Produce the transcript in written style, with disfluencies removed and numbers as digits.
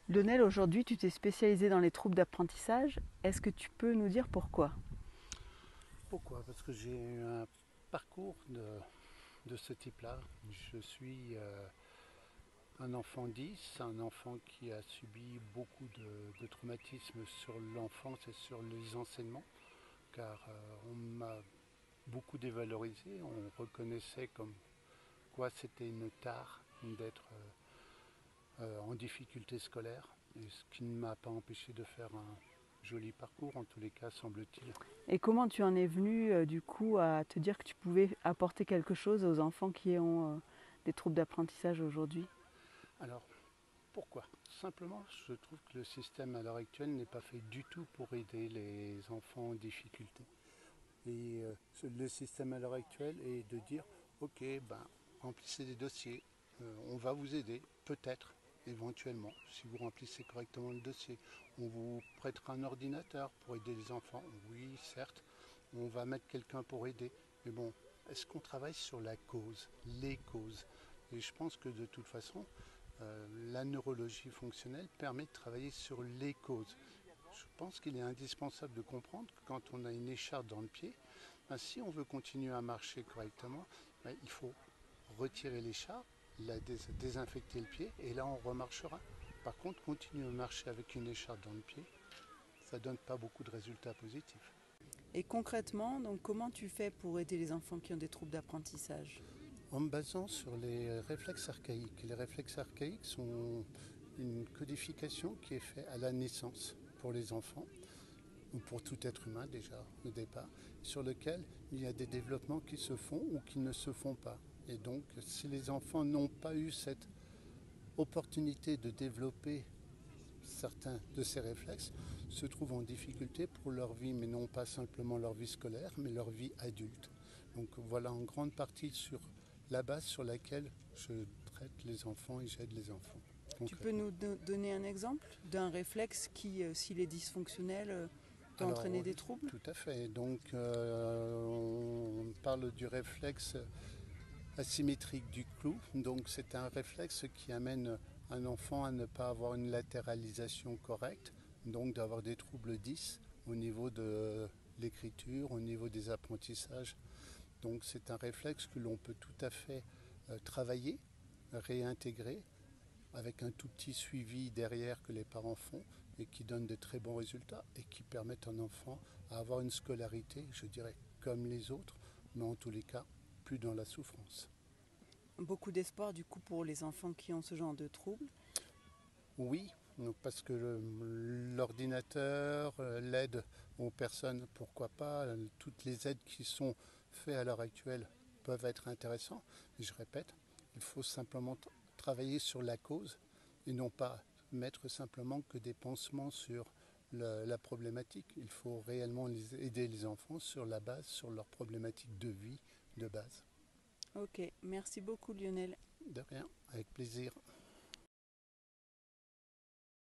Lionel, aujourd'hui, tu t'es spécialisé dans les troubles d'apprentissage. Est-ce que tu peux nous dire pourquoi? Pourquoi? Parce que j'ai eu un parcours de ce type-là. Je suis un enfant 10, un enfant qui a subi beaucoup de traumatismes sur l'enfance et sur les enseignements, car on m'a beaucoup dévalorisé. On reconnaissait comme quoi c'était une tare d'être en difficulté scolaire, et ce qui ne m'a pas empêché de faire un joli parcours, en tous les cas, semble-t-il. Et comment tu en es venu du coup à te dire que tu pouvais apporter quelque chose aux enfants qui ont des troubles d'apprentissage aujourd'hui? Alors, pourquoi? Simplement, je trouve que le système à l'heure actuelle n'est pas fait du tout pour aider les enfants en difficulté. Et le système à l'heure actuelle est de dire, ok, ben, remplissez des dossiers, on va vous aider, peut-être, éventuellement, si vous remplissez correctement le dossier. On vous prêtera un ordinateur pour aider les enfants. Oui, certes, on va mettre quelqu'un pour aider. Mais bon, est-ce qu'on travaille sur la cause, les causes? Et je pense que de toute façon, la neurologie fonctionnelle permet de travailler sur les causes. Je pense qu'il est indispensable de comprendre que quand on a une écharpe dans le pied, ben, si on veut continuer à marcher correctement, ben, il faut retirer l'écharpe, désinfecter le pied et là on remarchera. Par contre, continuer à marcher avec une écharpe dans le pied, ça ne donne pas beaucoup de résultats positifs. Et concrètement, donc, comment tu fais pour aider les enfants qui ont des troubles d'apprentissage? En me basant sur les réflexes archaïques. Les réflexes archaïques sont une codification qui est faite à la naissance pour les enfants, ou pour tout être humain déjà au départ, sur lequel il y a des développements qui se font ou qui ne se font pas. Et donc, si les enfants n'ont pas eu cette opportunité de développer certains de ces réflexes, se trouvent en difficulté pour leur vie, mais non pas simplement leur vie scolaire, mais leur vie adulte. Donc voilà en grande partie sur la base sur laquelle je traite les enfants et j'aide les enfants Tu peux concrètement. nous donner un exemple d'un réflexe qui, s'il est dysfonctionnel, peut Alors entraîner des troubles? tout à fait. Donc on parle du réflexe asymétrique du clou. Donc c'est un réflexe qui amène un enfant à ne pas avoir une latéralisation correcte, donc d'avoir des troubles 10 au niveau de l'écriture, au niveau des apprentissages. Donc c'est un réflexe que l'on peut tout à fait travailler, réintégrer, avec un tout petit suivi derrière que les parents font et qui donne de très bons résultats et qui permettent à un enfant à avoir une scolarité, je dirais, comme les autres, mais en tous les cas, plus dans la souffrance. Beaucoup d'espoir du coup pour les enfants qui ont ce genre de troubles. Oui, parce que l'ordinateur, l'aide aux personnes, pourquoi pas, toutes les aides qui sont faites à l'heure actuelle peuvent être intéressantes. Mais je répète, il faut simplement travailler sur la cause et non pas mettre simplement que des pansements sur la problématique. Il faut réellement aider les enfants sur la base, sur leur problématique de vie de base. Ok, merci beaucoup Lionel. De rien, avec plaisir.